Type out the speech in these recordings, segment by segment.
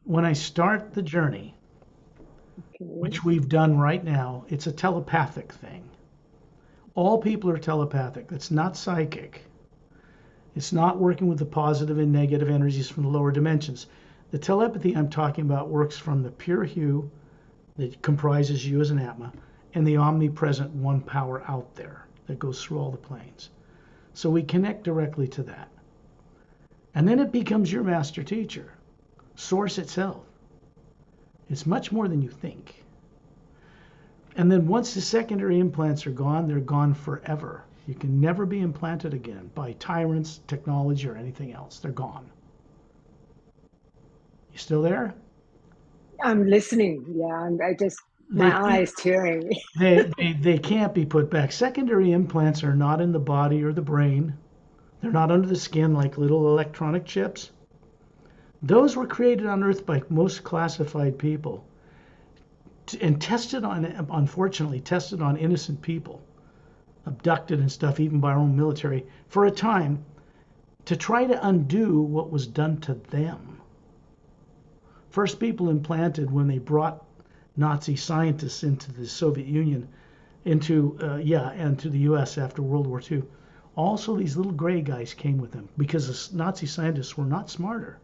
When I start the journey, Okay. which we've done right now, it's a telepathic thing. All people are telepathic. It's not psychic. It's not working with the positive and negative energies from the lower dimensions. The telepathy I'm talking about works from the pure hue that comprises you as an Atma and the omnipresent one power out there that goes through all the planes. So we connect directly to that. And then it becomes your master teacher, source itself. It's much more than you think. And then once the secondary implants are gone, they're gone forever. You can never be implanted again by tyrants, technology, or anything else. They're gone. You still there? I'm listening. Yeah, I just, They my can't, eyes tearing. they can't be put back. Secondary implants are not in the body or the brain. They're not under the skin like little electronic chips. Those were created on Earth by most classified people and tested on, unfortunately, tested on innocent people, abducted and stuff, even by our own military, for a time to try to undo what was done to them. First people implanted when they brought Nazi scientists into the Soviet Union, and to the U.S. after World War II. Also, these little gray guys came with them because the Nazi scientists were not smarter.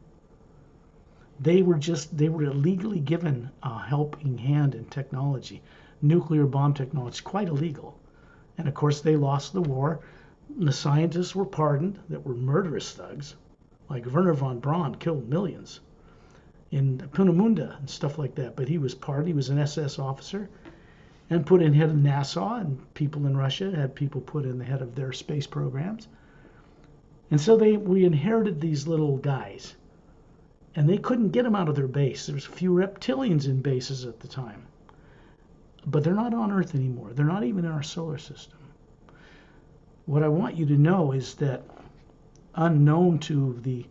They were illegally given a helping hand in technology, nuclear bomb technology, quite illegal. And of course, they lost the war. The scientists were pardoned that were murderous thugs, like Werner von Braun killed millions in Punamunda and stuff like that. But he was pardoned. He was an SS officer and put in head of NASA, and people in Russia had people put in the head of their space programs. And so we inherited these little guys, and they couldn't get them out of their base. There was a few reptilians in bases at the time, but they're not on Earth anymore. They're not even in our solar system. What I want you to know is that unknown to the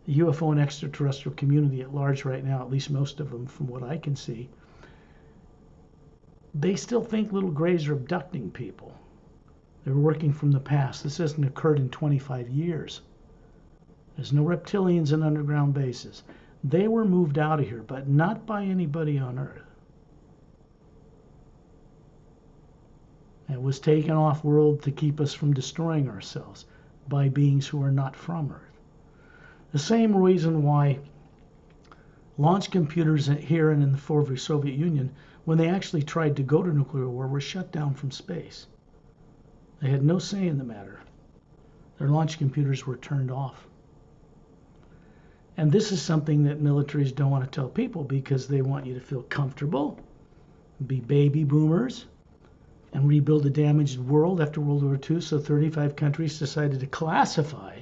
UFO and extraterrestrial community at large right now, at least most of them from what I can see, they still think little grays are abducting people. They're working from the past. This hasn't occurred in 25 years. There's no reptilians in underground bases. They were moved out of here, but not by anybody on Earth. It was taken off world to keep us from destroying ourselves by beings who are not from Earth. The same reason why launch computers here and in the former Soviet Union, when they actually tried to go to nuclear war, were shut down from space. They had no say in the matter. Their launch computers were turned off. And this is something that militaries don't want to tell people because they want you to feel comfortable, be baby boomers, and rebuild a damaged world after World War II. So 35 countries decided to classify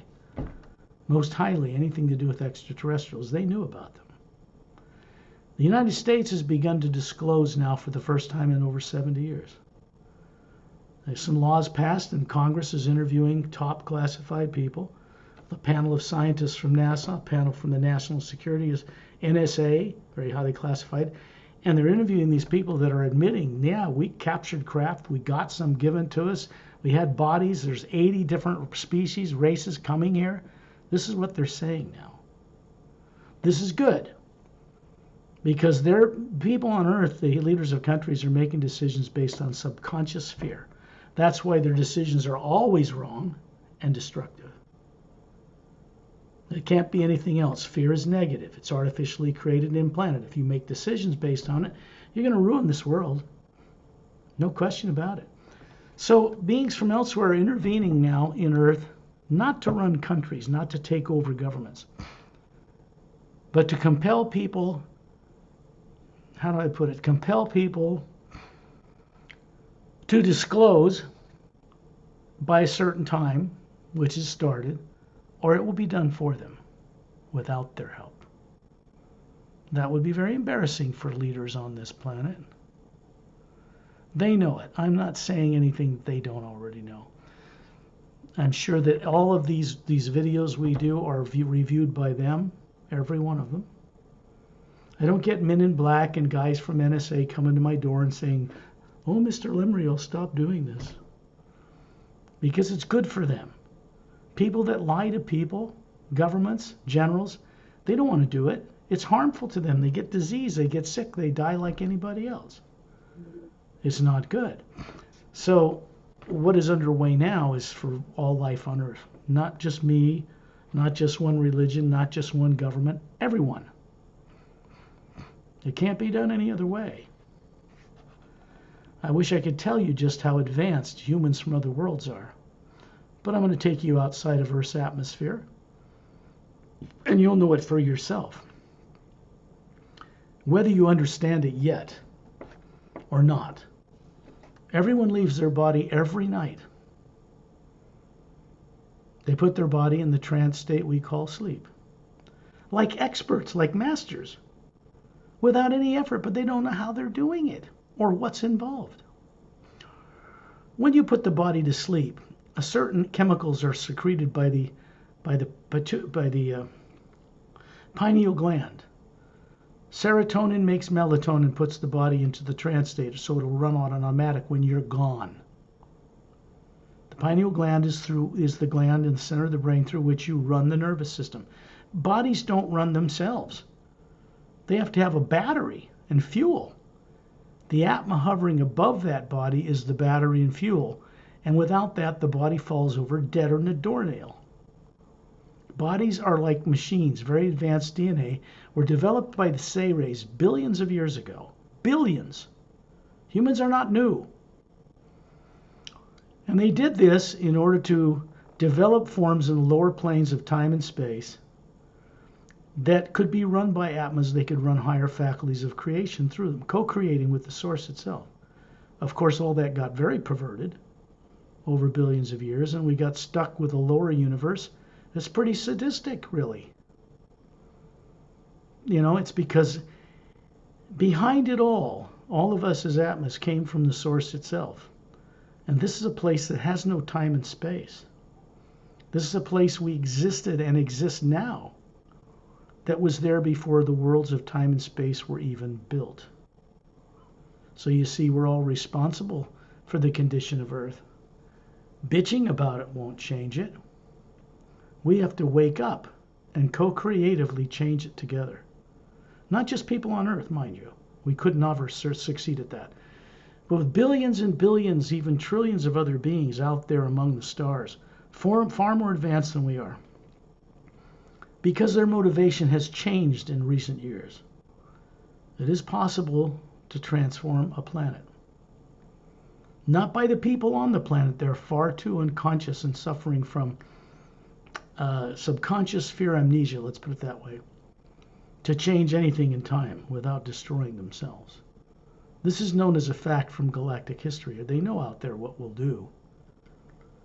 most highly anything to do with extraterrestrials. They knew about them. The United States has begun to disclose now for the first time in over 70 years. There's some laws passed, and Congress is interviewing top classified people. The panel of scientists from NASA, a panel from the National Security is NSA, very highly classified, and they're interviewing these people that are admitting, yeah, we captured craft, we got some given to us, we had bodies, there's 80 different species, races coming here. This is what they're saying now. This is good because they're people on Earth, the leaders of countries, are making decisions based on subconscious fear. That's why their decisions are always wrong and destructive. It can't be anything else. Fear is negative. It's artificially created and implanted. If you make decisions based on it, you're going to ruin this world. No question about it. So beings from elsewhere are intervening now in Earth, not to run countries, not to take over governments, but to compel people, how do I put it? Compel people to disclose by a certain time, which is started, or it will be done for them without their help. That would be very embarrassing for leaders on this planet. They know it. I'm not saying anything they don't already know. I'm sure that all of these videos we do are reviewed by them, every one of them. I don't get men in black and guys from NSA coming to my door and saying, oh, Mr. Lemriel, stop doing this. Because it's good for them. People that lie to people, governments, generals, They don't want to do it. It's harmful to them. They get disease, they get sick, they die like anybody else. It's not good. So what is underway now is for all life on Earth. Not just me, not just one religion, not just one government, everyone. It can't be done any other way. I wish I could tell you just how advanced humans from other worlds are. But I'm going to take you outside of Earth's atmosphere, and you'll know it for yourself. Whether you understand it yet or not, everyone leaves their body every night. They put their body in the trance state we call sleep. Like experts, like masters, without any effort, but they don't know how they're doing it or what's involved. When you put the body to sleep, certain chemicals are secreted by the pineal gland. Serotonin makes melatonin, puts the body into the trance state, so it'll run on automatic when you're gone. The pineal gland is the gland in the center of the brain through which you run the nervous system. Bodies don't run themselves. They have to have a battery and fuel. The Atma hovering above that body is the battery and fuel, and without that, the body falls over dead on a doornail. Bodies are like machines. Very advanced DNA were developed by the Say-Rays billions of years ago. Billions. Humans are not new. And they did this in order to develop forms in the lower planes of time and space that could be run by Atmas. They could run higher faculties of creation through them, co-creating with the source itself. Of course, all that got very perverted over billions of years, and we got stuck with a lower universe that's pretty sadistic, really. You know, it's because behind it all of us as Atmas came from the source itself. And this is a place that has no time and space. This is a place we existed and exist now that was there before the worlds of time and space were even built. So you see, we're all responsible for the condition of Earth. Bitching about it won't change it. We have to wake up and co-creatively change it together. Not just people on Earth, mind you. We could never succeed at that. But with billions and billions, even trillions of other beings out there among the stars, far more advanced than we are, because their motivation has changed in recent years, it is possible to transform a planet. Not by the people on the planet. They're far too unconscious and suffering from subconscious fear amnesia, let's put it that way, to change anything in time without destroying themselves. This is known as a fact from galactic history. They know out there what we'll do.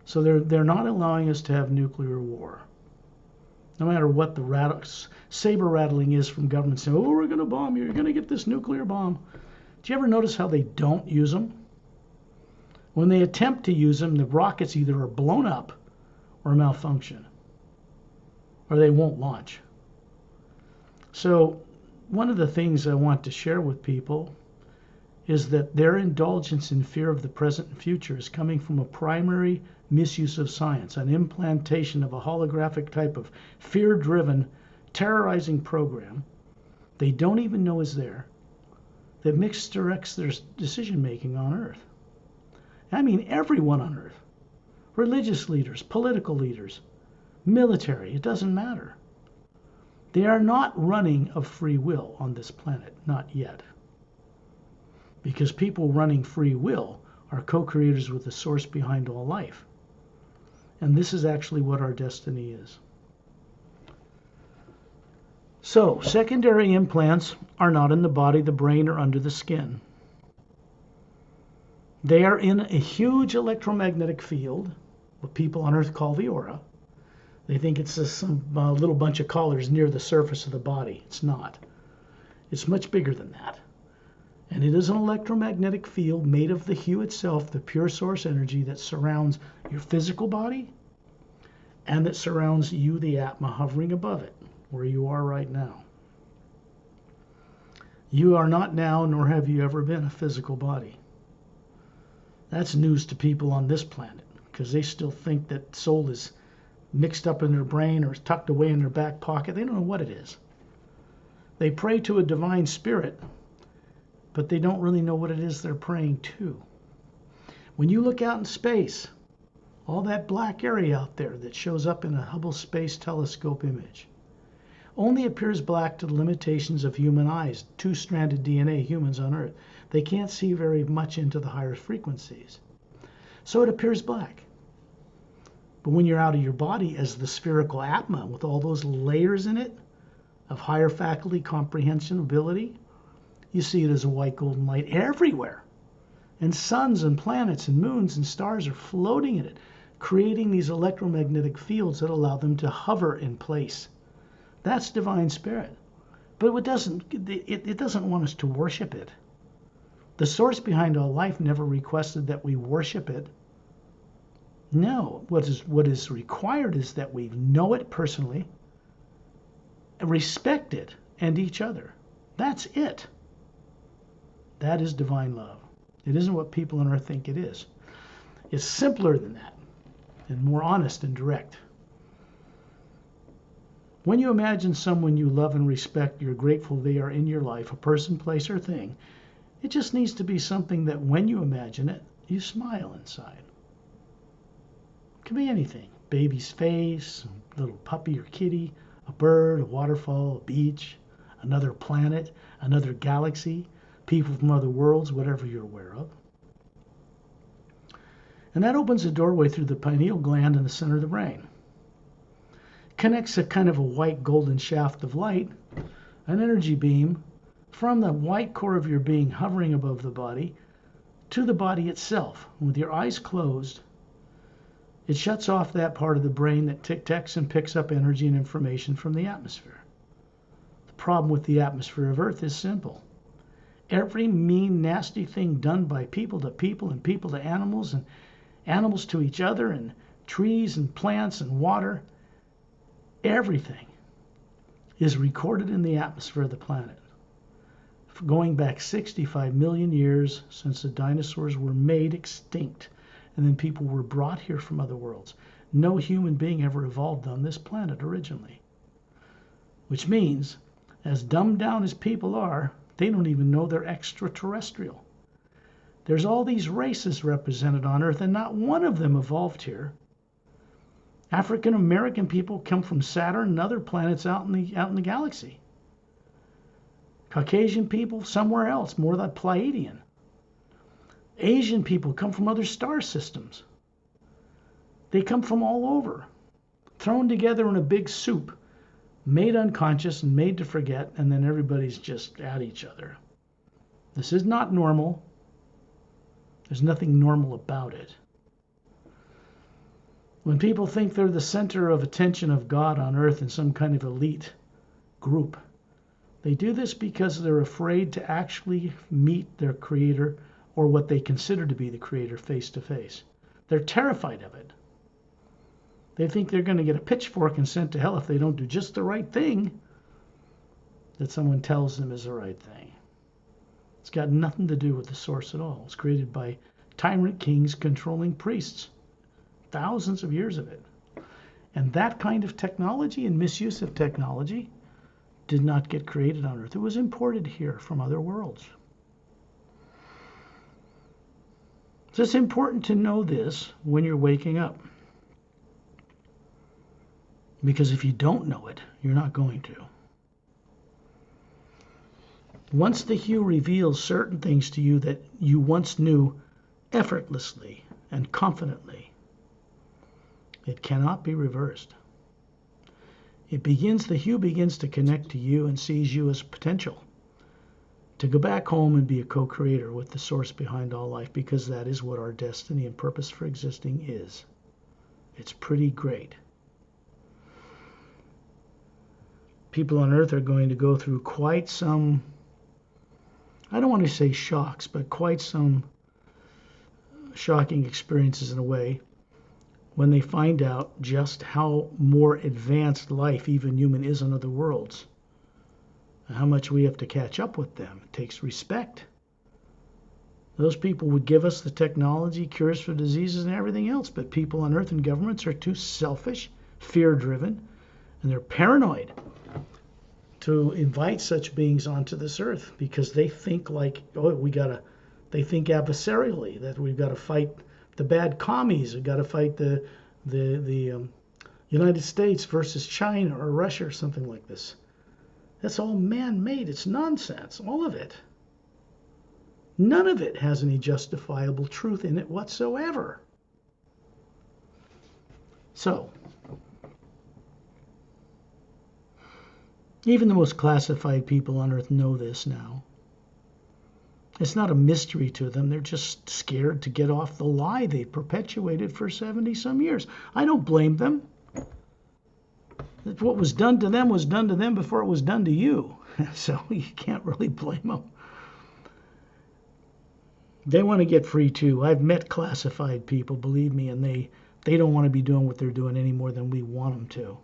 So they're not allowing us to have nuclear war. No matter what the saber rattling is from government saying, oh, we're going to bomb you, you're going to get this nuclear bomb. Do you ever notice how they don't use them? When they attempt to use them, the rockets either are blown up or malfunction, or they won't launch. So one of the things I want to share with people is that their indulgence in fear of the present and future is coming from a primary misuse of science, an implantation of a holographic type of fear-driven, terrorizing program they don't even know is there, that misdirects their decision-making on Earth. I mean everyone on Earth. Religious leaders, political leaders, military, it doesn't matter. They are not running of free will on this planet, not yet. Because people running free will are co-creators with the source behind all life. And this is actually what our destiny is. So, secondary implants are not in the body, the brain, or under the skin. They are in a huge electromagnetic field, what people on Earth call the aura. They think it's just some little bunch of collars near the surface of the body. It's not. It's much bigger than that. And it is an electromagnetic field made of the hue itself, the pure source energy that surrounds your physical body and that surrounds you, the Atma, hovering above it, where you are right now. You are not now, nor have you ever been, a physical body. That's news to people on this planet, because they still think that soul is mixed up in their brain or is tucked away in their back pocket. They don't know what it is. They pray to a divine spirit, but they don't really know what it is they're praying to. When you look out in space, all that black area out there that shows up in a Hubble Space Telescope image only appears black to the limitations of human eyes, two-stranded DNA humans on Earth. They can't see very much into the higher frequencies. So it appears black. But when you're out of your body as the spherical Atma with all those layers in it of higher faculty comprehension ability, you see it as a white golden light everywhere. And suns and planets and moons and stars are floating in it, creating these electromagnetic fields that allow them to hover in place. That's divine spirit. But it doesn't want us to worship it. The source behind all life never requested that we worship it. No, what is required is that we know it personally, respect it and each other. That's it. That is divine love. It isn't what people on earth think it is. It's simpler than that and more honest and direct. When you imagine someone you love and respect, you're grateful they are in your life, a person, place, or thing, it just needs to be something that when you imagine it, you smile inside. It can be anything. Baby's face, a little puppy or kitty, a bird, a waterfall, a beach, another planet, another galaxy, people from other worlds, whatever you're aware of. And that opens a doorway through the pineal gland in the center of the brain. Connects a kind of a white golden shaft of light, an energy beam, from the white core of your being hovering above the body to the body itself. With your eyes closed, it shuts off that part of the brain that tic-tacs and picks up energy and information from the atmosphere. The problem with the atmosphere of Earth is simple. Every mean, nasty thing done by people to people and people to animals and animals to each other and trees and plants and water, everything is recorded in the atmosphere of the planet. Going back 65 million years since the dinosaurs were made extinct and then people were brought here from other worlds. No human being ever evolved on this planet originally. Which means, as dumbed down as people are, they don't even know they're extraterrestrial. There's all these races represented on Earth and not one of them evolved here. African American people come from Saturn and other planets out in the galaxy. Caucasian people somewhere else, more like Pleiadian. Asian people come from other star systems. They come from all over, thrown together in a big soup, made unconscious and made to forget, and then everybody's just at each other. This is not normal. There's nothing normal about it. When people think they're the center of attention of God on earth in some kind of elite group, they do this because they're afraid to actually meet their creator or what they consider to be the creator face to face. They're terrified of it. They think they're going to get a pitchfork and sent to hell if they don't do just the right thing that someone tells them is the right thing. It's got nothing to do with the source at all. It's created by tyrant kings controlling priests. Thousands of years of it. And that kind of technology and misuse of technology did not get created on Earth. It was imported here from other worlds. So it's important to know this when you're waking up. Because if you don't know it, you're not going to. Once the hue reveals certain things to you that you once knew effortlessly and confidently, it cannot be reversed. The hue begins to connect to you and sees you as potential to go back home and be a co-creator with the source behind all life, because that is what our destiny and purpose for existing is. It's pretty great. People on Earth are going to go through quite some, I don't want to say shocks, but quite some shocking experiences in a way, when they find out just how more advanced life, even human, is on other worlds. And how much we have to catch up with them. It takes respect. Those people would give us the technology, cures for diseases and everything else, but people on Earth and governments are too selfish, fear-driven, and they're paranoid to invite such beings onto this earth because they think like, they think adversarially, that we've got to fight the bad commies, we've got to fight the United States versus China or Russia or something like this. That's all man-made. It's nonsense, all of it. None of it has any justifiable truth in it whatsoever. So, even the most classified people on earth know this now. It's not a mystery to them. They're just scared to get off the lie they've perpetuated for 70-some years. I don't blame them. What was done to them before it was done to you. So you can't really blame them. They want to get free too. I've met classified people, believe me, and they don't want to be doing what they're doing any more than we want them to.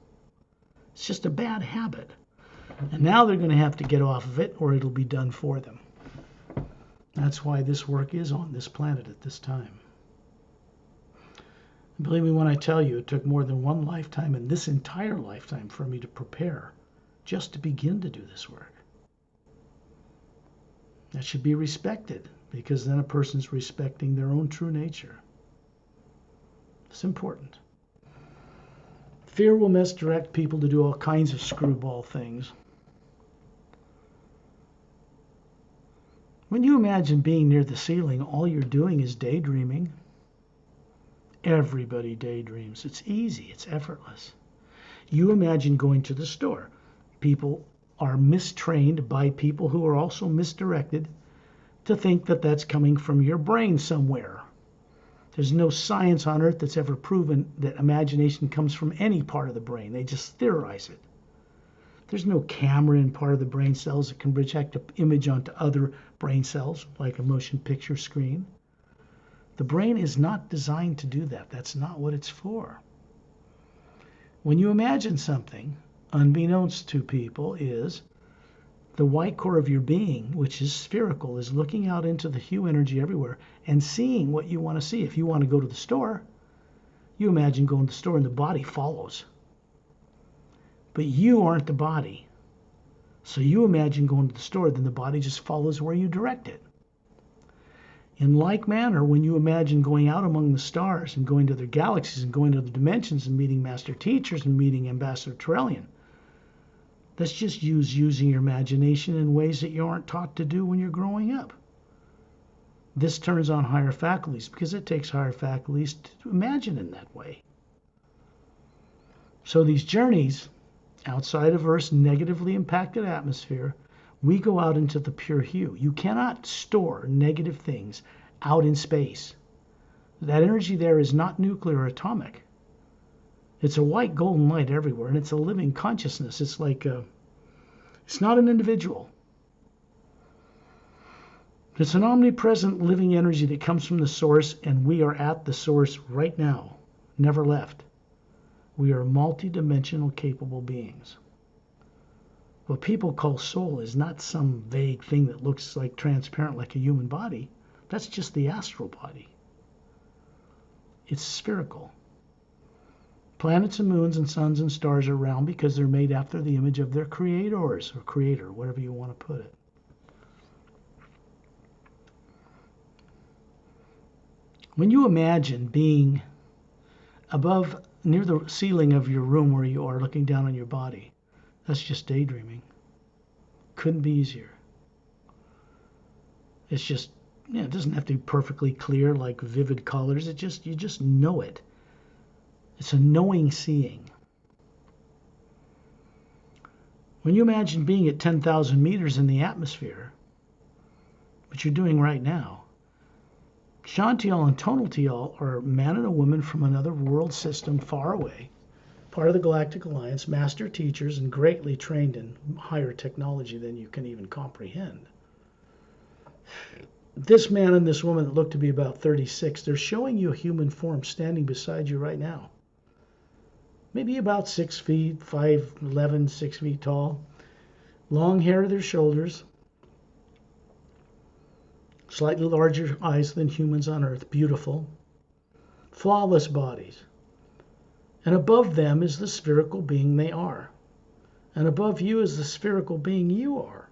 It's just a bad habit. And now they're going to have to get off of it or it'll be done for them. That's why this work is on this planet at this time. Believe me when I tell you, it took more than one lifetime and this entire lifetime for me to prepare just to begin to do this work. That should be respected, because then a person's respecting their own true nature. It's important. Fear will misdirect people to do all kinds of screwball things. When you imagine being near the ceiling, all you're doing is daydreaming. Everybody daydreams. It's easy. It's effortless. You imagine going to the store. People are mistrained by people who are also misdirected to think that that's coming from your brain somewhere. There's no science on earth that's ever proven that imagination comes from any part of the brain. They just theorize it. There's no camera in part of the brain cells that can project an image onto other brain cells, like a motion picture screen. The brain is not designed to do that. That's not what it's for. When you imagine something, unbeknownst to people, is the white core of your being, which is spherical, is looking out into the hue energy everywhere and seeing what you want to see. If you want to go to the store, you imagine going to the store and the body follows. But you aren't the body. So you imagine going to the store, then the body just follows where you direct it. In like manner, when you imagine going out among the stars and going to other galaxies and going to other dimensions and meeting master teachers and meeting Ambassador Trellian, that's just using your imagination in ways that you aren't taught to do when you're growing up. This turns on higher faculties because it takes higher faculties to imagine in that way. So these journeys outside of Earth's negatively impacted atmosphere, we go out into the pure hue. You cannot store negative things out in space. That energy there is not nuclear or atomic. It's a white golden light everywhere, and it's a living consciousness. It's like it's not an individual. It's an omnipresent living energy that comes from the source, and we are at the source right now, never left. We are multidimensional capable beings. What people call soul is not some vague thing that looks like transparent like a human body. That's just the astral body. It's spherical. Planets and moons and suns and stars are round because they're made after the image of their creators or creator, whatever you want to put it. When you imagine being above, near the ceiling of your room where you are, looking down on your body, that's just daydreaming. Couldn't be easier. It's just, it doesn't have to be perfectly clear like vivid colors. You just know it. It's a knowing seeing. When you imagine being at 10,000 meters in the atmosphere, which you're doing right now, Shantial and Tonaltial are a man and a woman from another world system far away, part of the Galactic Alliance, master teachers, and greatly trained in higher technology than you can even comprehend. This man and this woman that look to be about 36, they're showing you a human form standing beside you right now. Maybe about 6 feet, 5'11", 6 feet tall. Long hair to their shoulders. Slightly larger eyes than humans on Earth. Beautiful. Flawless bodies. And above them is the spherical being they are. And above you is the spherical being you are.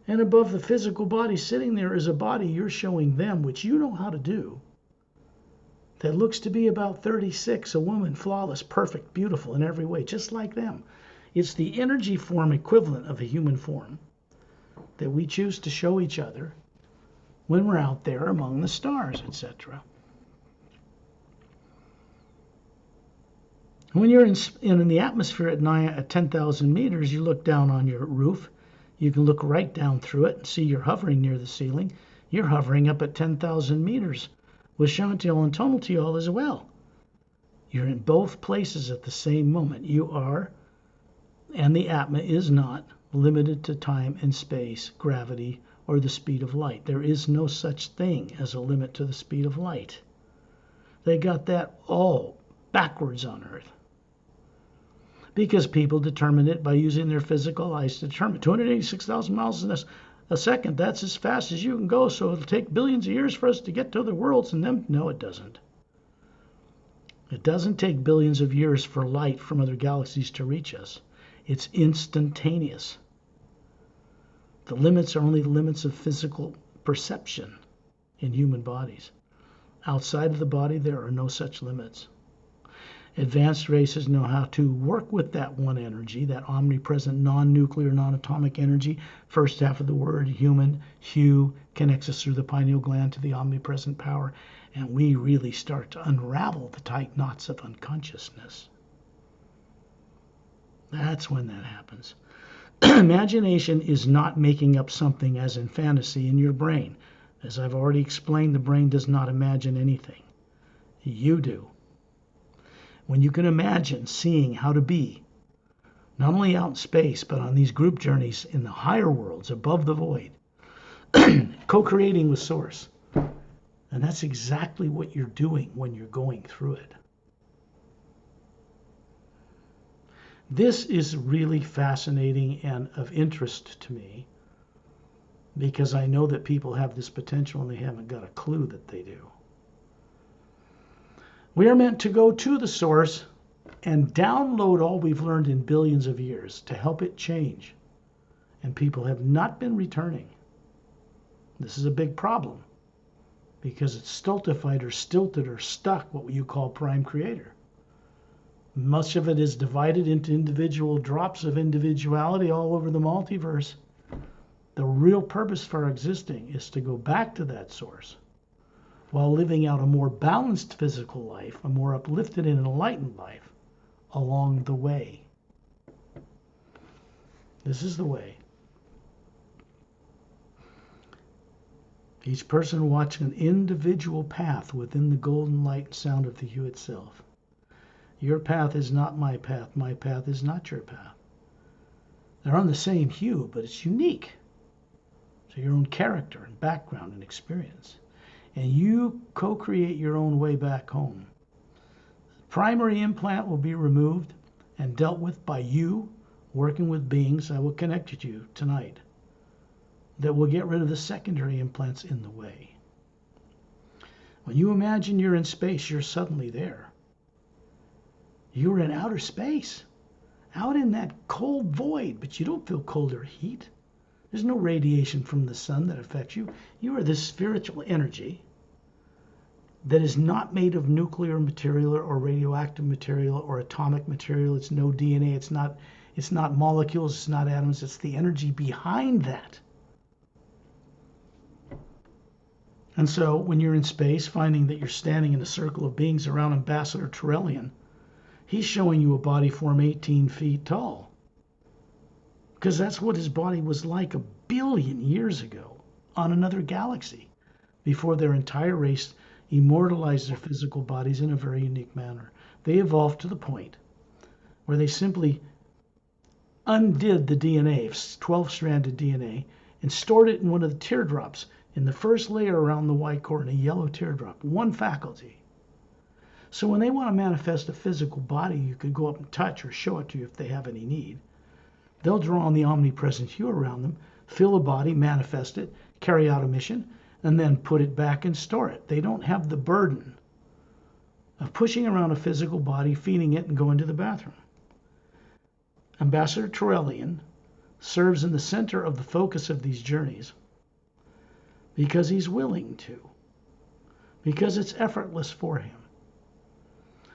And above the physical body sitting there is a body you're showing them, which you know how to do, that looks to be about 36, a woman, flawless, perfect, beautiful in every way, just like them. It's the energy form equivalent of a human form that we choose to show each other when we're out there among the stars, etc. When you're in the atmosphere at 10,000 meters, you look down on your roof. You can look right down through it and see you're hovering near the ceiling. You're hovering up at 10,000 meters with Chantiel and Tonaltiel as well. You're in both places at the same moment. You are, and the Atma is not, limited to time and space, gravity, or the speed of light. There is no such thing as a limit to the speed of light. They got that all backwards on Earth, because people determined it by using their physical eyes to determine 286,000 miles in a second. That's as fast as you can go, so it'll take billions of years for us to get to other worlds. And them, no, it doesn't. It doesn't take billions of years for light from other galaxies to reach us. It's instantaneous. The limits are only the limits of physical perception in human bodies. Outside of the body, there are no such limits. Advanced races know how to work with that one energy, that omnipresent, non-nuclear, non-atomic energy. First half of the word, human, hu, connects us through the pineal gland to the omnipresent power, and we really start to unravel the tight knots of unconsciousness. That's when that happens. Imagination is not making up something as in fantasy in your brain. As I've already explained, the brain does not imagine anything. You do. When you can imagine seeing how to be, not only out in space, but on these group journeys in the higher worlds above the void, co-creating with Source. And that's exactly what you're doing when you're going through it. This is really fascinating and of interest to me, because I know that people have this potential and they haven't got a clue that they do. We are meant to go to the source and download all we've learned in billions of years to help it change. And people have not been returning. This is a big problem, because it's stultified or stilted or stuck, what you call prime creator. Much of it is divided into individual drops of individuality all over the multiverse. The real purpose for our existing is to go back to that source, while living out a more balanced physical life, a more uplifted and enlightened life along the way. This is the way. Each person watching an individual path within the golden light and sound of the hue itself. Your path is not my path. My path is not your path. They're on the same hue, but it's unique to your own character and background and experience. And you co-create your own way back home. The primary implant will be removed and dealt with by you, working with beings I will connect you to tonight, that will get rid of the secondary implants in the way. When you imagine you're in space, you're suddenly there. You're in outer space, out in that cold void, but you don't feel cold or heat. There's no radiation from the sun that affects you. You are this spiritual energy that is not made of nuclear material or radioactive material or atomic material. It's no DNA. It's not molecules. It's not atoms. It's the energy behind that. And so when you're in space, finding that you're standing in a circle of beings around Ambassador Turellian, he's showing you a body form 18 feet tall, because that's what his body was like 1 billion years ago on another galaxy, before their entire race immortalized their physical bodies in a very unique manner. They evolved to the point where they simply undid the DNA, 12-stranded DNA, and stored it in one of the teardrops in the first layer around the white core, in a yellow teardrop, one faculty. So when they want to manifest a physical body you could go up and touch or show it to you if they have any need, they'll draw on the omnipresent hue around them, fill a body, manifest it, carry out a mission, and then put it back and store it. They don't have the burden of pushing around a physical body, feeding it, and going to the bathroom. Ambassador Turelian serves in the center of the focus of these journeys because he's willing to, because it's effortless for him.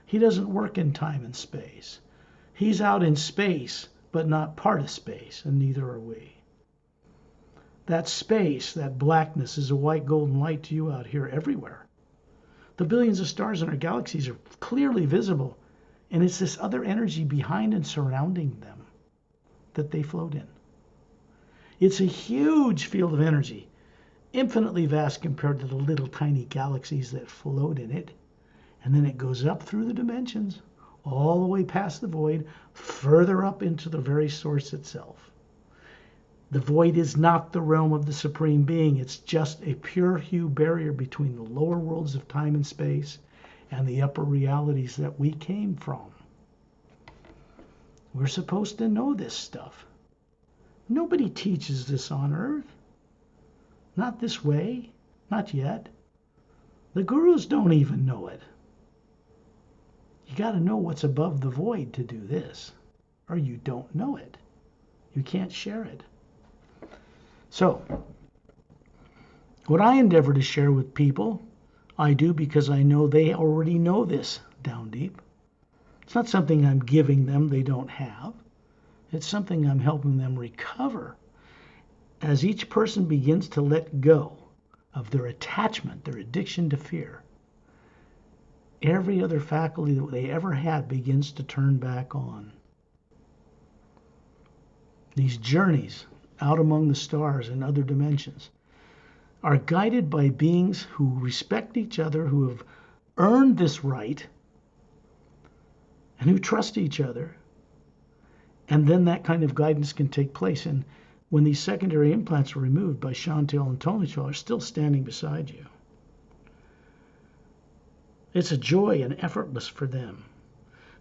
He doesn't work in time and space. He's out in space, but not part of space, and neither are we. That space, that blackness, is a white golden light to you out here everywhere. The billions of stars in our galaxies are clearly visible, and it's this other energy behind and surrounding them that they float in. It's a huge field of energy, infinitely vast compared to the little tiny galaxies that float in it. And then it goes up through the dimensions, all the way past the void, further up into the very source itself. The void is not the realm of the Supreme Being. It's just a pure hue barrier between the lower worlds of time and space and the upper realities that we came from. We're supposed to know this stuff. Nobody teaches this on Earth. Not this way. Not yet. The gurus don't even know it. You got to know what's above the void to do this, or you don't know it. You can't share it. So, what I endeavor to share with people, I do because I know they already know this down deep. It's not something I'm giving them they don't have. It's something I'm helping them recover as each person begins to let go of their attachment, their addiction to fear. Every other faculty that they ever had begins to turn back on. These journeys out among the stars and other dimensions are guided by beings who respect each other, who have earned this right, and who trust each other. And then that kind of guidance can take place. And when these secondary implants are removed by Chantal and Tonichal are still standing beside you. It's a joy and effortless for them.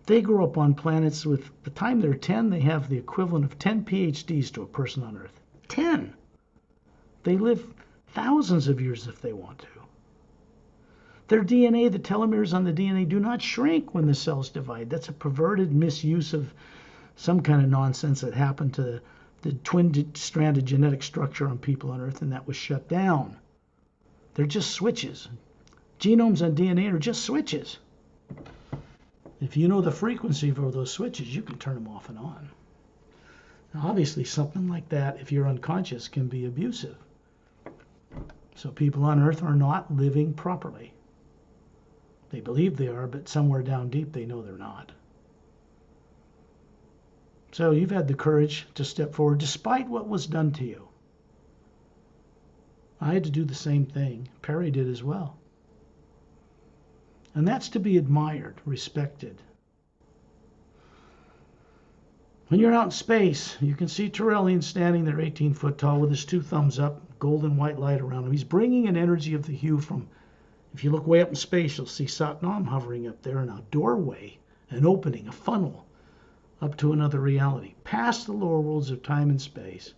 They grow up on planets with, the time they're 10, they have the equivalent of 10 PhDs to a person on Earth. 10! They live thousands of years if they want to. Their DNA, the telomeres on the DNA, do not shrink when the cells divide. That's a perverted misuse of some kind of nonsense that happened to the twin-stranded genetic structure on people on Earth, and that was shut down. They're just switches. Genomes on DNA are just switches. If you know the frequency for those switches, you can turn them off and on. Now, obviously, something like that, if you're unconscious, can be abusive. So people on Earth are not living properly. They believe they are, but somewhere down deep they know they're not. So you've had the courage to step forward despite what was done to you. I had to do the same thing. Perry did as well. And that's to be admired, respected. When you're out in space, you can see Turelian standing there 18 foot tall with his two thumbs up, golden white light around him. He's bringing an energy of the hue from, if you look way up in space, you'll see Satnam hovering up there in a doorway, an opening, a funnel, up to another reality, past the lower worlds of time and space.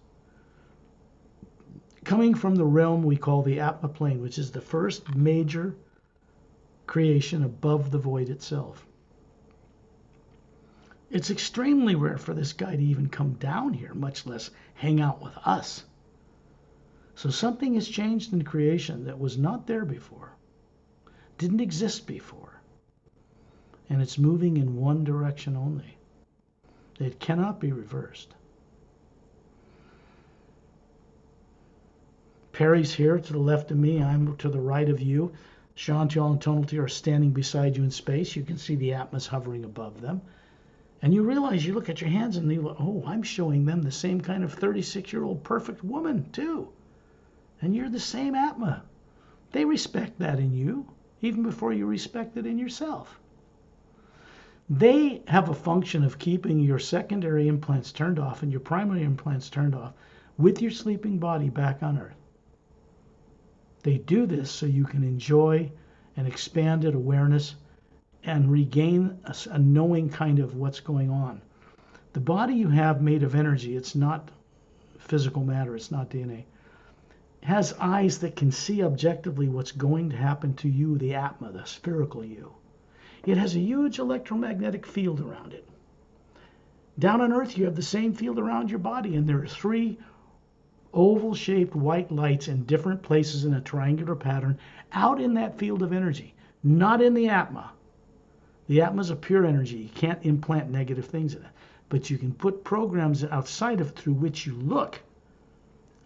Coming from the realm we call the Atma plane, which is the first major creation above the void itself. It's extremely rare for this guy to even come down here, much less hang out with us. So something has changed in creation that was not there before, didn't exist before, and it's moving in one direction only. It cannot be reversed. Perry's here to the left of me. I'm to the right of you. Chantal and Tonalty are standing beside you in space. You can see the Atmas hovering above them. And you realize, you look at your hands and you look, oh, I'm showing them the same kind of 36-year-old perfect woman, too. And you're the same Atma. They respect that in you, even before you respect it in yourself. They have a function of keeping your secondary implants turned off and your primary implants turned off with your sleeping body back on Earth. They do this so you can enjoy an expanded awareness and regain a knowing kind of what's going on. The body you have made of energy, it's not physical matter, it's not DNA, has eyes that can see objectively what's going to happen to you, the Atma, the spherical you. It has a huge electromagnetic field around it. Down on Earth, you have the same field around your body, and there are 3 oval-shaped white lights in different places in a triangular pattern out in that field of energy, not in the Atma. The Atma is a pure energy. You can't implant negative things in it. But you can put programs outside of through which you look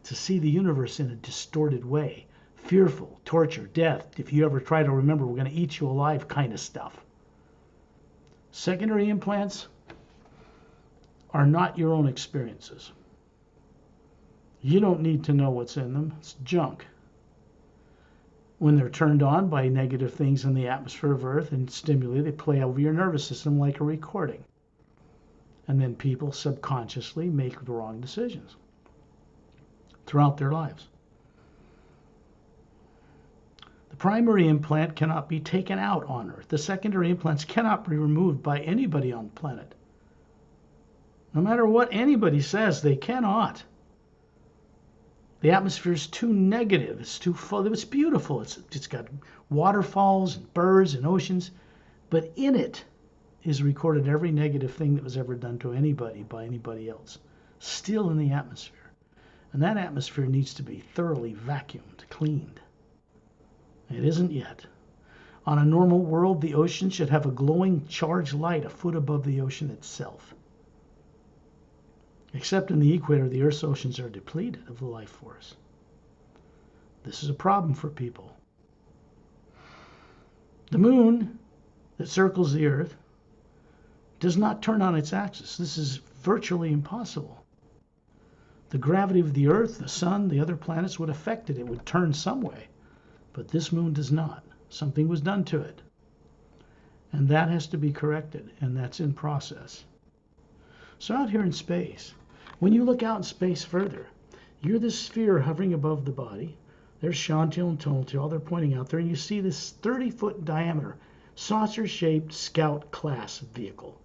to see the universe in a distorted way. Fearful, torture, death. If you ever try to remember, we're going to eat you alive kind of stuff. Secondary implants are not your own experiences. You don't need to know what's in them. It's junk. When they're turned on by negative things in the atmosphere of Earth and stimulated, they play over your nervous system like a recording. And then people subconsciously make the wrong decisions throughout their lives. The primary implant cannot be taken out on Earth. The secondary implants cannot be removed by anybody on the planet. No matter what anybody says, they cannot. The atmosphere is too negative. It's too full. It's beautiful. It's got waterfalls and birds and oceans. But in it is recorded every negative thing that was ever done to anybody by anybody else. Still in the atmosphere. And that atmosphere needs to be thoroughly vacuumed, cleaned. It isn't yet. On a normal world, the ocean should have a glowing charged light a foot above the ocean itself. Except in the equator, the Earth's oceans are depleted of the life force. This is a problem for people. The moon that circles the Earth does not turn on its axis. This is virtually impossible. The gravity of the Earth, the sun, the other planets would affect it. It would turn some way. But this moon does not. Something was done to it. And that has to be corrected, and that's in process. So out here in space, when you look out in space further, you're this sphere hovering above the body. There's Chantil and Tonaltil, they're pointing out there, and you see this 30-foot diameter, saucer-shaped Scout class vehicle.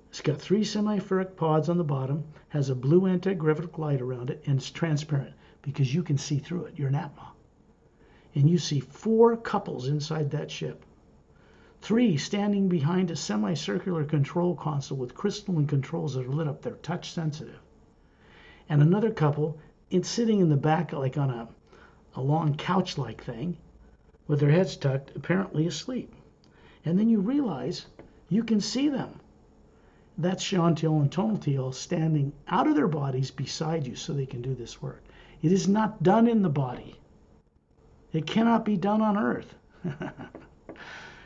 It's got 3 semi-ferric pods on the bottom, has a blue anti-gravitic light around it, and it's transparent because you can see through it. You're an Atma. And you see 4 couples inside that ship. 3 standing behind a semicircular control console with crystalline controls that are lit up. They're touch sensitive. And another couple sitting in the back like on a long couch-like thing with their heads tucked, apparently asleep. And then you realize you can see them. That's Chantil and Tonaltil standing out of their bodies beside you so they can do this work. It is not done in the body. It cannot be done on Earth.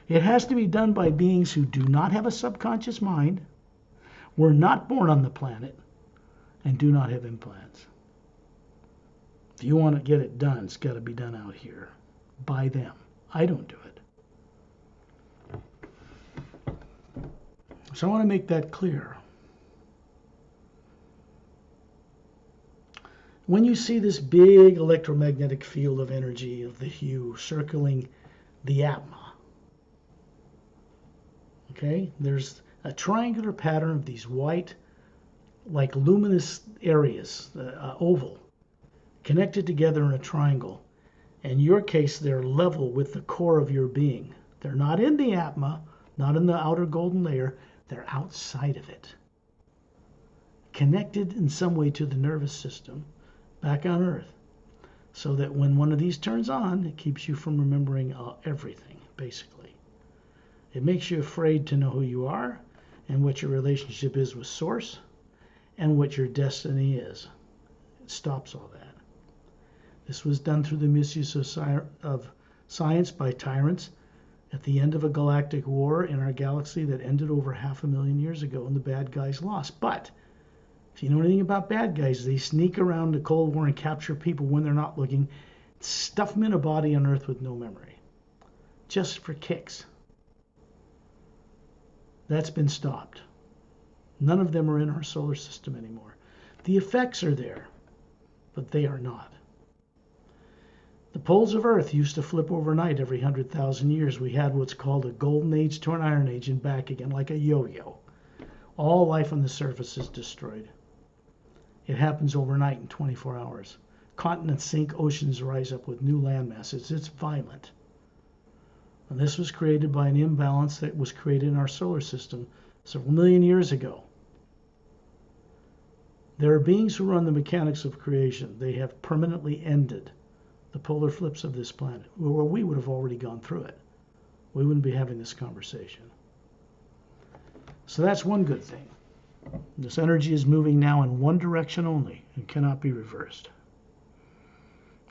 It has to be done by beings who do not have a subconscious mind, were not born on the planet, and do not have implants. If you want to get it done, it's got to be done out here by them. I don't do it. So I want to make that clear. When you see this big electromagnetic field of energy of the hue circling the Atma, okay, there's a triangular pattern of these white, like luminous areas, oval, connected together in a triangle. In your case, they're level with the core of your being. They're not in the Atma, not in the outer golden layer. They're outside of it, connected in some way to the nervous system back on Earth, so that when one of these turns on, it keeps you from remembering everything, basically. It makes you afraid to know who you are and what your relationship is with Source and what your destiny is. It stops all that. This was done through the misuse of science by tyrants at the end of a galactic war in our galaxy that ended over 500,000 years ago, and the bad guys lost. But if you know anything about bad guys, they sneak around the Cold War and capture people when they're not looking, stuff them in a body on Earth with no memory, just for kicks. That's been stopped. None of them are in our solar system anymore. The effects are there, but they are not. The poles of Earth used to flip overnight every 100,000 years. We had what's called a golden age to an iron age and back again, like a yo-yo. All life on the surface is destroyed. It happens overnight in 24 hours. Continents sink, oceans rise up with new land masses. It's violent. And this was created by an imbalance that was created in our solar system several million years ago. There are beings who run the mechanics of creation. They have permanently ended the polar flips of this planet, or we would have already gone through it. We wouldn't be having this conversation. So that's one good thing. This energy is moving now in one direction only and cannot be reversed.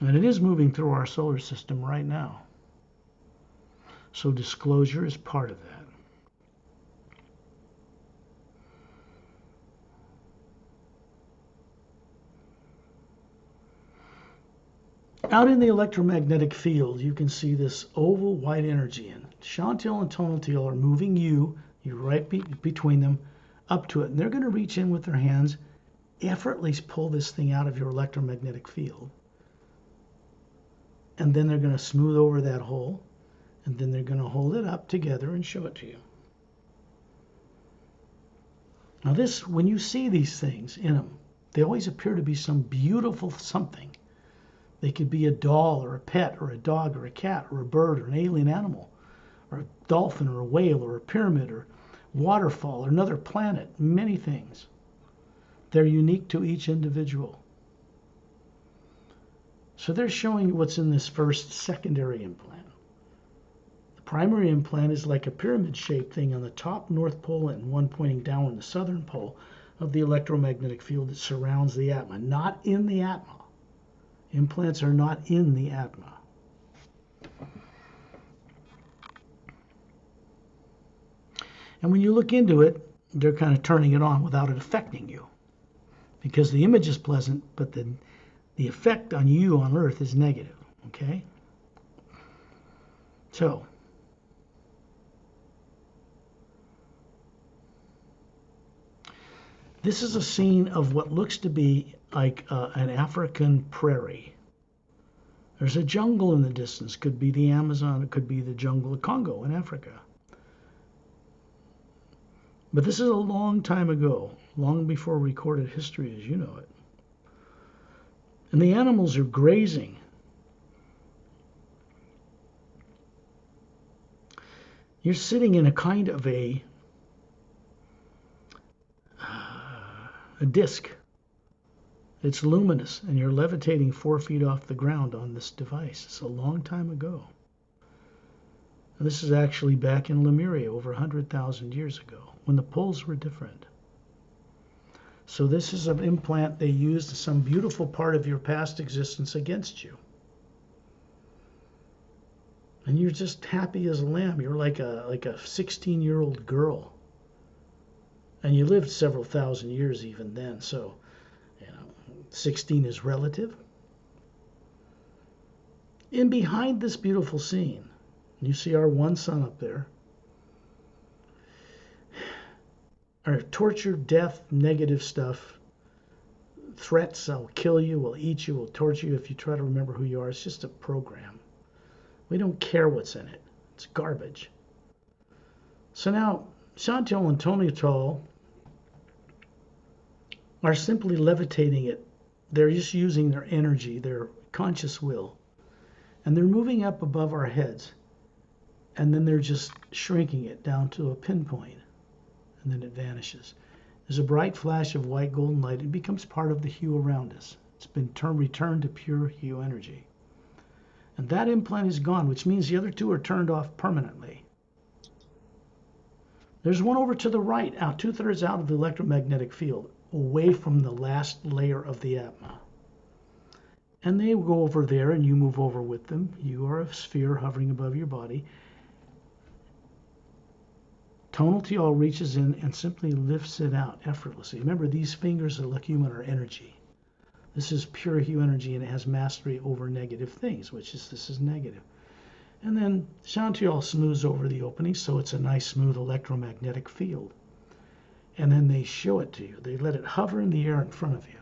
And it is moving through our solar system right now. So disclosure is part of that. Out in the electromagnetic field, you can see this oval white energy. And Chantel and Tonaltil are moving you're right between them, up to it. And they're going to reach in with their hands, effortlessly pull this thing out of your electromagnetic field. And then they're going to smooth over that hole. And then they're going to hold it up together and show it to you. Now this, when you see these things in them, they always appear to be some beautiful something. They could be a doll or a pet or a dog or a cat or a bird or an alien animal or a dolphin or a whale or a pyramid or waterfall or another planet, many things. They're unique to each individual. So they're showing you what's in this first secondary implant. The primary implant is like a pyramid-shaped thing on the top north pole and one pointing down on the southern pole of the electromagnetic field that surrounds the Atma, not in the Atma. Implants are not in the Atma. And when you look into it, they're kind of turning it on without it affecting you. Because the image is pleasant, but the effect on you on Earth is negative. Okay? So, this is a scene of what looks to be like an African prairie. There's a jungle in the distance. Could be the Amazon. It could be the jungle of Congo in Africa. But this is a long time ago, long before recorded history as you know it. And the animals are grazing. You're sitting in a kind of a disc. It's luminous, and you're levitating 4 feet off the ground on this device. It's a long time ago. And this is actually back in Lemuria, over 100,000 years ago, when the poles were different. So this is an implant they used some beautiful part of your past existence against you. And you're just happy as a lamb. You're like a 16-year-old girl. And you lived several thousand years even then, so 16 is relative. In behind this beautiful scene, you see our one sun up there. Our torture, death, negative stuff, threats, I'll kill you, we'll eat you, we'll torture you if you try to remember who you are. It's just a program. We don't care what's in it. It's garbage. So now, Chantal and Tony Toll are simply levitating it. They're just using their energy, their conscious will. And they're moving up above our heads. And then they're just shrinking it down to a pinpoint. And then it vanishes. There's a bright flash of white golden light. It becomes part of the hue around us. It's been returned to pure hue energy. And that implant is gone, which means the other two are turned off permanently. There's one over to the right, out 2/3 out of the electromagnetic field, away from the last layer of the Atma. And they go over there and you move over with them. You are a sphere hovering above your body. Tonal Tial reaches in and simply lifts it out effortlessly. Remember, these fingers that look human are energy. This is pure hue energy, and it has mastery over negative things, which is this is negative. And then Chantial smooths over the opening, so it's a nice smooth electromagnetic field. And then they show it to you. They let it hover in the air in front of you.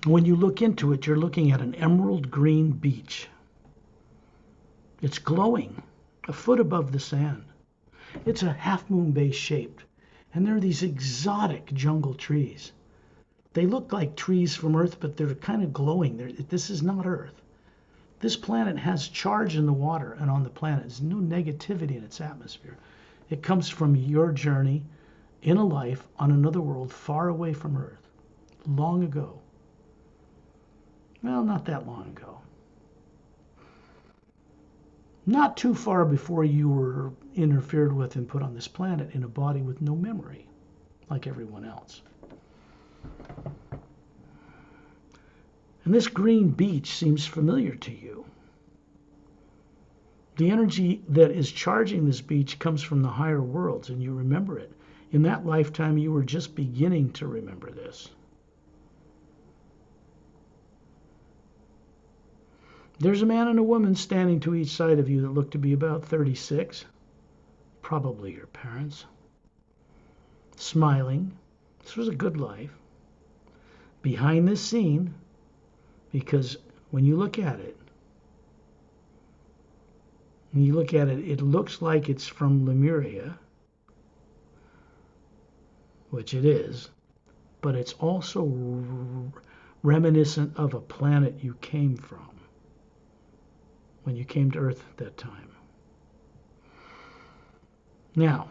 When you look into it, you're looking at an emerald green beach. It's glowing, a foot above the sand. It's a half-moon base shaped, and there are these exotic jungle trees. They look like trees from Earth, but they're kind of glowing. This is not Earth. This planet has charge in the water and on the planet. There's no negativity in its atmosphere. It comes from your journey in a life on another world far away from Earth, long ago. Well, not that long ago. Not too far before you were interfered with and put on this planet in a body with no memory, like everyone else. And this green beach seems familiar to you. The energy that is charging this beach comes from the higher worlds, and you remember it. In that lifetime, you were just beginning to remember this. There's a man and a woman standing to each side of you that look to be about 36, probably your parents, smiling. This was a good life. Behind this scene, because when you look at it, it looks like it's from Lemuria, which it is, but it's also reminiscent of a planet you came from when you came to Earth at that time. Now,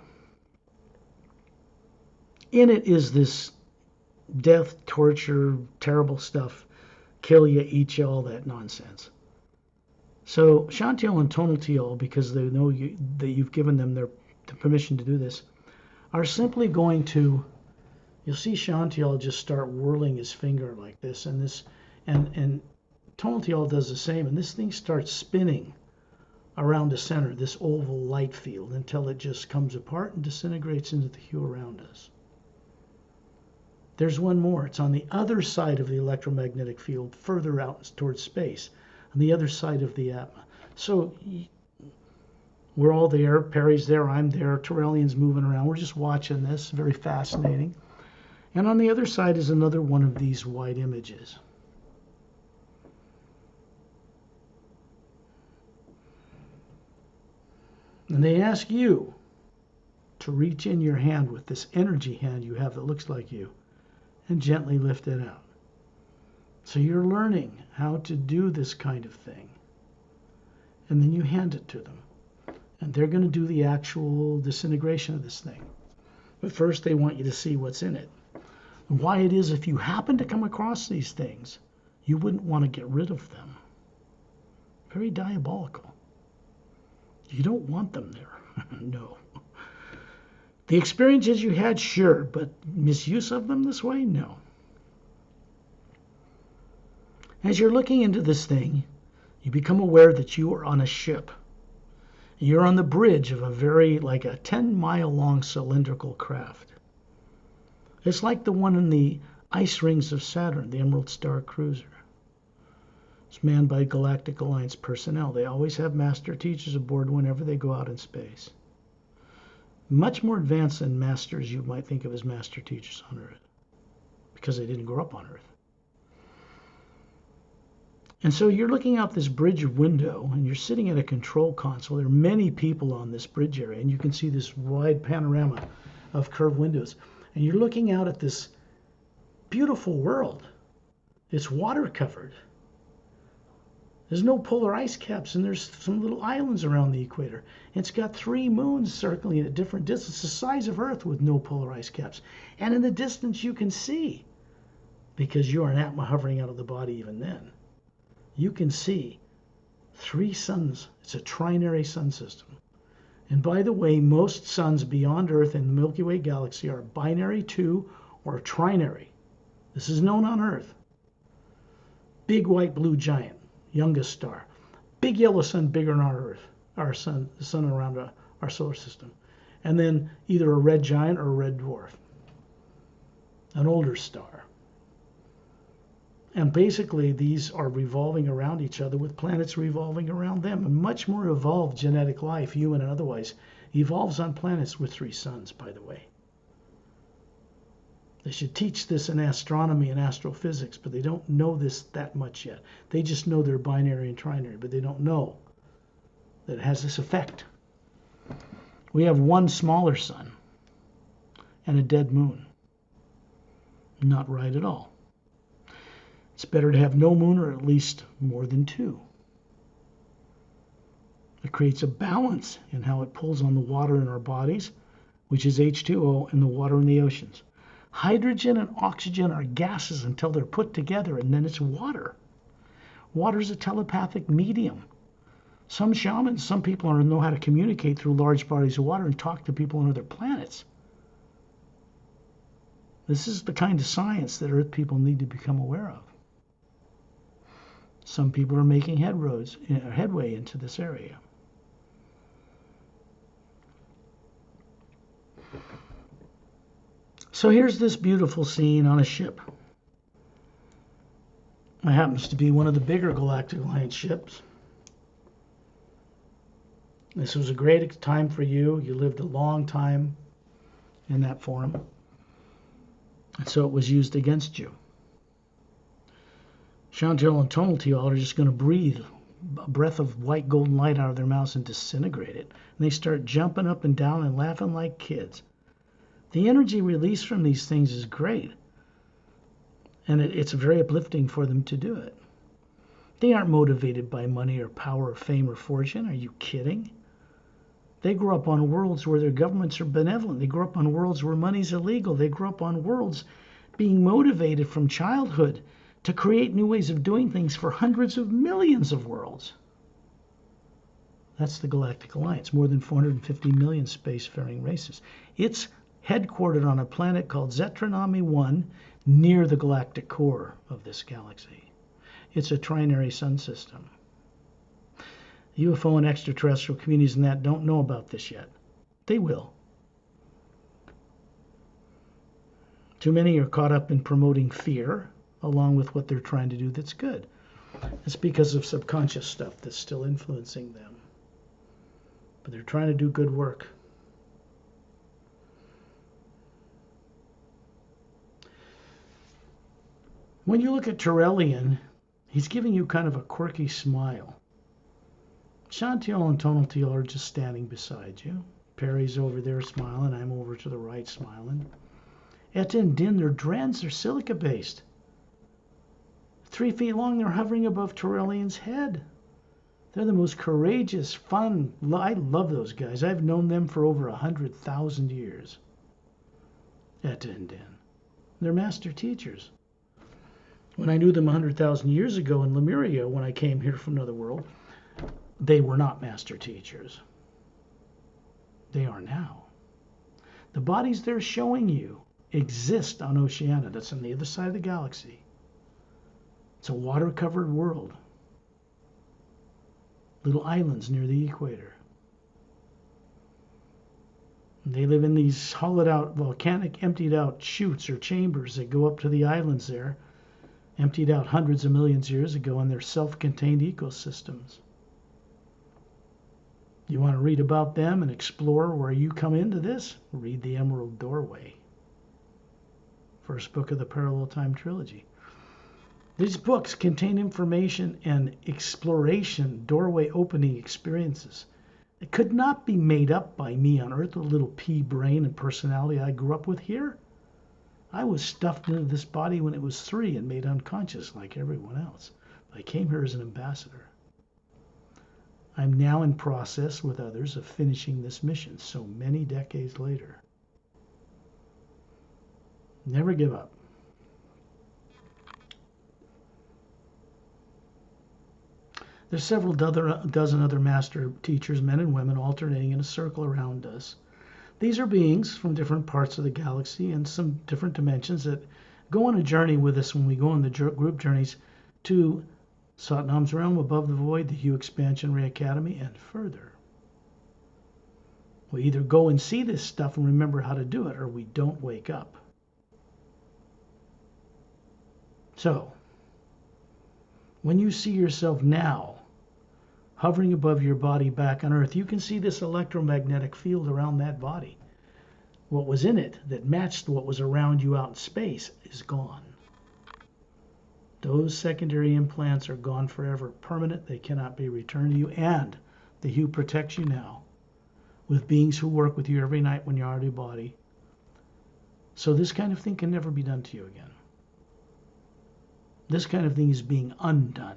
in it is this death, torture, terrible stuff, kill you, eat you, all that nonsense. So Shantiel and Tonatiel, because they know that you've given them the permission to do this, are simply going to, you'll see Shantiel just start whirling his finger like this, and Tonatiel does the same, and this thing starts spinning around the center, this oval light field, until it just comes apart and disintegrates into the hue around us. There's one more. It's on the other side of the electromagnetic field, further out towards space, on the other side of the Atma. So we're all there. Perry's there. I'm there. Torellian's moving around. We're just watching this. Very fascinating. And on the other side is another one of these white images. And they ask you to reach in your hand with this energy hand you have that looks like you and gently lift it out. So you're learning how to do this kind of thing. And then you hand it to them. And they're going to do the actual disintegration of this thing. But first they want you to see what's in it. And why it is if you happen to come across these things, you wouldn't want to get rid of them. Very diabolical. You don't want them there. No. The experiences you had, sure, but misuse of them this way? No. As you're looking into this thing, you become aware that you are on a ship. You're on the bridge of like a 10-mile long cylindrical craft. It's like the one in the ice rings of Saturn, the Emerald Star Cruiser. It's manned by Galactic Alliance personnel. They always have master teachers aboard whenever they go out in space. Much more advanced than masters you might think of as master teachers on Earth, because they didn't grow up on Earth. And so you're looking out this bridge window, and you're sitting at a control console. There are many people on this bridge area, and you can see this wide panorama of curved windows. And you're looking out at this beautiful world. It's water covered. There's no polar ice caps, and there's some little islands around the equator. It's got 3 moons circling at different distances, the size of Earth, with no polar ice caps. And in the distance you can see, because you are an Atma hovering out of the body even then, you can see 3 suns. It's a trinary sun system. And by the way, most suns beyond Earth in the Milky Way galaxy are binary 2 or trinary. This is known on Earth. Big white blue giant, youngest star. Big yellow sun, bigger than our Earth, our sun, the sun around our solar system. And then either a red giant or a red dwarf, an older star. And basically these are revolving around each other with planets revolving around them. And much more evolved genetic life, human and otherwise, evolves on planets with 3 suns, by the way. They should teach this in astronomy and astrophysics, but they don't know this that much yet. They just know they're binary and trinary, but they don't know that it has this effect. We have 1 smaller sun and a dead moon. Not right at all. It's better to have no moon or at least more than 2. It creates a balance in how it pulls on the water in our bodies, which is H2O, and the water in the oceans. Hydrogen and oxygen are gases until they're put together, and then it's water. Water is a telepathic medium. Some shamans, some people know how to communicate through large bodies of water and talk to people on other planets. This is the kind of science that Earth people need to become aware of. Some people are making headway into this area. So here's this beautiful scene on a ship. It happens to be one of the bigger Galactic Alliance ships. This was a great time for you. You lived a long time in that form. And so it was used against you. Chantel and Tonaltial are just going to breathe a breath of white golden light out of their mouths and disintegrate it. And they start jumping up and down and laughing like kids. The energy released from these things is great. And it's very uplifting for them to do it. They aren't motivated by money or power or fame or fortune. Are you kidding? They grew up on worlds where their governments are benevolent. They grew up on worlds where money's illegal. They grew up on worlds being motivated from childhood to create new ways of doing things for hundreds of millions of worlds. That's the Galactic Alliance, more than 450 million spacefaring races. It's headquartered on a planet called Zetranami 1 near the galactic core of this galaxy. It's a trinary sun system. UFO and extraterrestrial communities and that don't know about this yet. They will. Too many are caught up in promoting fear along with what they're trying to do that's good. It's because of subconscious stuff that's still influencing them. But they're trying to do good work. When you look at Turellian, he's giving you kind of a quirky smile. Chantiel and Tonaltiel are just standing beside you. Perry's over there smiling. I'm over to the right smiling. Et and Din, their Drens are silica-based. 3 feet long, they're hovering above Turellian's head. They're the most courageous, fun. I love those guys. I've known them for over 100,000 years. Et and Din. They're master teachers. When I knew them 100,000 years ago in Lemuria, when I came here from another world, they were not master teachers. They are now. The bodies they're showing you exist on Oceania. That's on the other side of the galaxy. It's a water-covered world. Little islands near the equator. They live in these hollowed-out, volcanic, emptied-out chutes or chambers that go up to the islands there, emptied out hundreds of millions of years ago, and they're self-contained ecosystems. You want to read about them and explore where you come into this? Read The Emerald Doorway. First book of the Parallel Time Trilogy. These books contain information and exploration, doorway opening experiences. It could not be made up by me on Earth with a little pea brain and personality I grew up with here. I was stuffed into this body when it was 3 and made unconscious like everyone else. I came here as an ambassador. I'm now in process with others of finishing this mission so many decades later. Never give up. There's several dozen other master teachers, men and women, alternating in a circle around us. These are beings from different parts of the galaxy and some different dimensions that go on a journey with us when we go on the group journeys to Satnam's realm, above the void, the Hue Expansion Ray Academy, and further. We either go and see this stuff and remember how to do it, or we don't wake up. So, when you see yourself now hovering above your body back on Earth, you can see this electromagnetic field around that body. What was in it that matched what was around you out in space is gone. Those secondary implants are gone forever, permanent. They cannot be returned to you. And the Hue protects you now with beings who work with you every night when you're out of your body. So this kind of thing can never be done to you again. This kind of thing is being undone.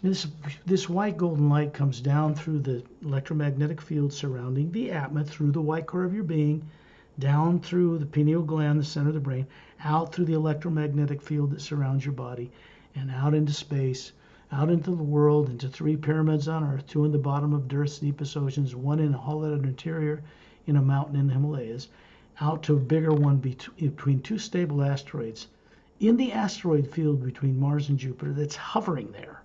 This, this white golden light comes down through the electromagnetic field surrounding the Atma, through the white core of your being, down through the pineal gland, the center of the brain, out through the electromagnetic field that surrounds your body, and out into space, out into the world, into 3 pyramids on Earth, 2 in the bottom of Earth's deepest oceans, 1 in a hollow interior in a mountain in the Himalayas, out to a bigger one between 2 stable asteroids, in the asteroid field between Mars and Jupiter that's hovering there.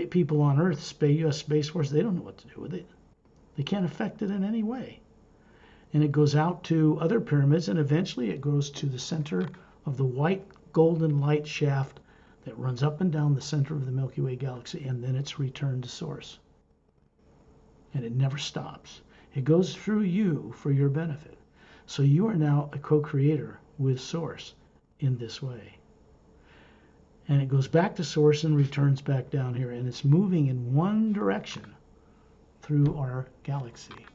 People on Earth, U.S. Space Force, they don't know what to do with it. They can't affect it in any way. And it goes out to other pyramids, and eventually it goes to the center of the white golden light shaft that runs up and down the center of the Milky Way galaxy, and then it's returned to source. And it never stops. It goes through you for your benefit. So you are now a co-creator with source in this way. And it goes back to source and returns back down here, and it's moving in one direction through our galaxy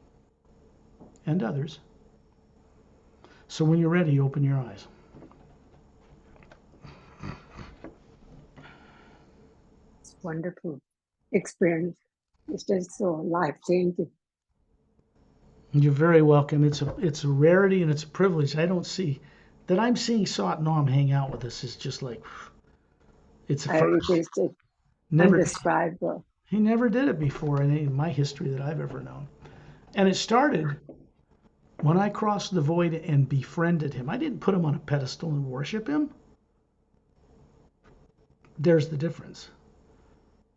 and others. So when you're ready, open your eyes. It's wonderful experience. It's just so life-changing. You're very welcome. It's a rarity and it's a privilege. I don't see that I'm seeing Sot Nam hang out with us is just like it's a first. It is Never, indescribable. he never did it before in my history that I've ever known. And it started when I crossed the void and befriended him. I didn't put him on a pedestal and worship him. There's the difference.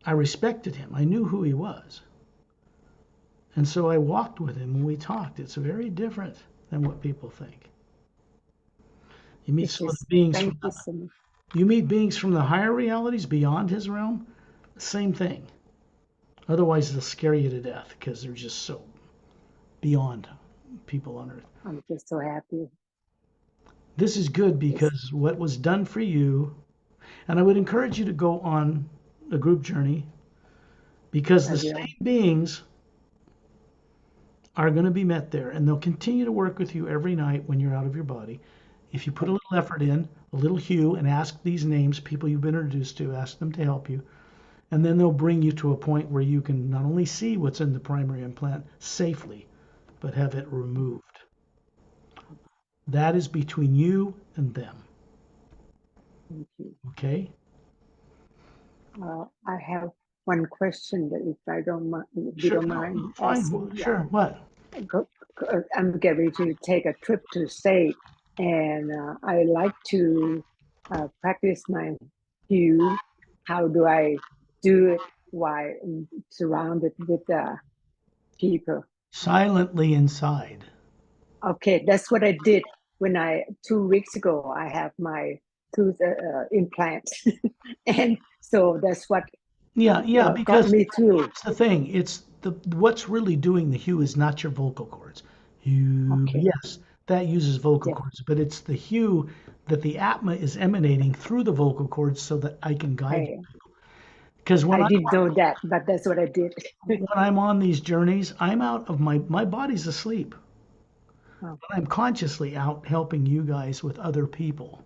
I respected him. I knew who he was. And so I walked with him and we talked. It's very different than what people think. You meet some of the beings you meet beings from the higher realities beyond his realm, same thing. Otherwise they'll scare you to death because they're just so beyond people on Earth. I'm just so happy. This is good because what was done for you, and I would encourage you to go on a group journey because the same beings are going to be met there, and they'll continue to work with you every night when you're out of your body. If you put a little effort in, a little hue, and ask these names, people you've been introduced to, ask them to help you, and then they'll bring you to a point where you can not only see what's in the primary implant safely, but have it removed. That is between you and them. Thank you. Okay? I have one question that if I don't mind, Sure, don't mind asking. Sure, what? I'm getting ready to take a trip to state, and I like to practice my hue. How do I do it while I'm surrounded with people? Silently inside. Okay, that's what I did when 2 weeks ago, I have my tooth implant. And so that's what because got me through. It's the thing. It's what's really doing the hue is not your vocal cords. Yes, that uses vocal cords, but it's the hue that the Atma is emanating through the vocal cords so that I can guide you. Because I didn't know that, but that's what I did. When I'm on these journeys, I'm out of my body's asleep. But I'm consciously out helping you guys with other people.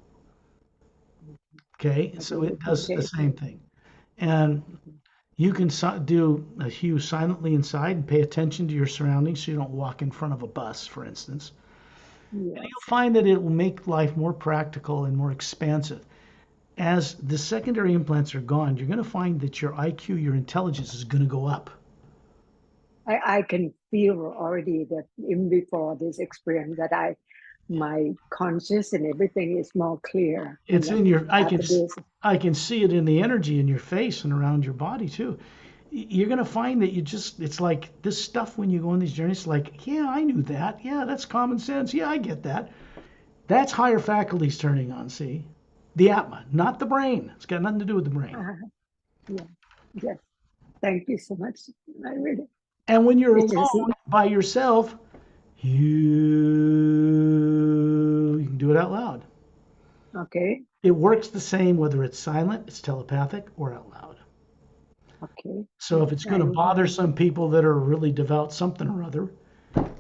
Okay, so it does the same thing. And you can do a hue silently inside and pay attention to your surroundings so you don't walk in front of a bus, for instance. Yes. And you'll find that it will make life more practical and more expansive. As the secondary implants are gone, you're going to find that your IQ, your intelligence is going to go up. I can feel already that even before this experience that my conscious and everything is more clear. It's in your, I can see it in the energy in your face and around your body too. You're going to find that it's like this stuff when you go on these journeys, like, yeah, I knew that. Yeah, that's common sense. Yeah, I get that. That's higher faculties turning on, see? The Atma, not the brain. It's got nothing to do with the brain. Yes. Thank you so much. I really. And when you're alone by yourself, you can do it out loud. Okay. It works the same whether it's silent, it's telepathic, or out loud. Okay. So if it's going to bother some people that are really devout something or other,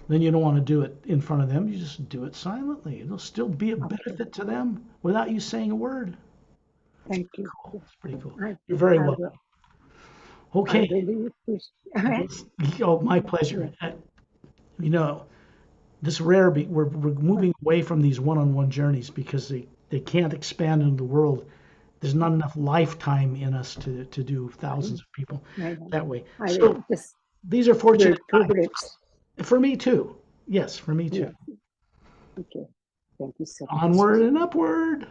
then you don't want to do it in front of them. You just do it silently. It'll still be a benefit to them without you saying a word. Thank you. It's pretty cool. I, You're very I welcome. will. I Okay. really appreciate. Oh, my pleasure. You know, this we're moving away from these one-on-one journeys because they can't expand into the world. There's not enough lifetime in us to do thousands of people that way. So just these are fortunate very times. privileged. For me too. Yes, for me too. Yeah. Okay. Thank you so much. Onward and upward.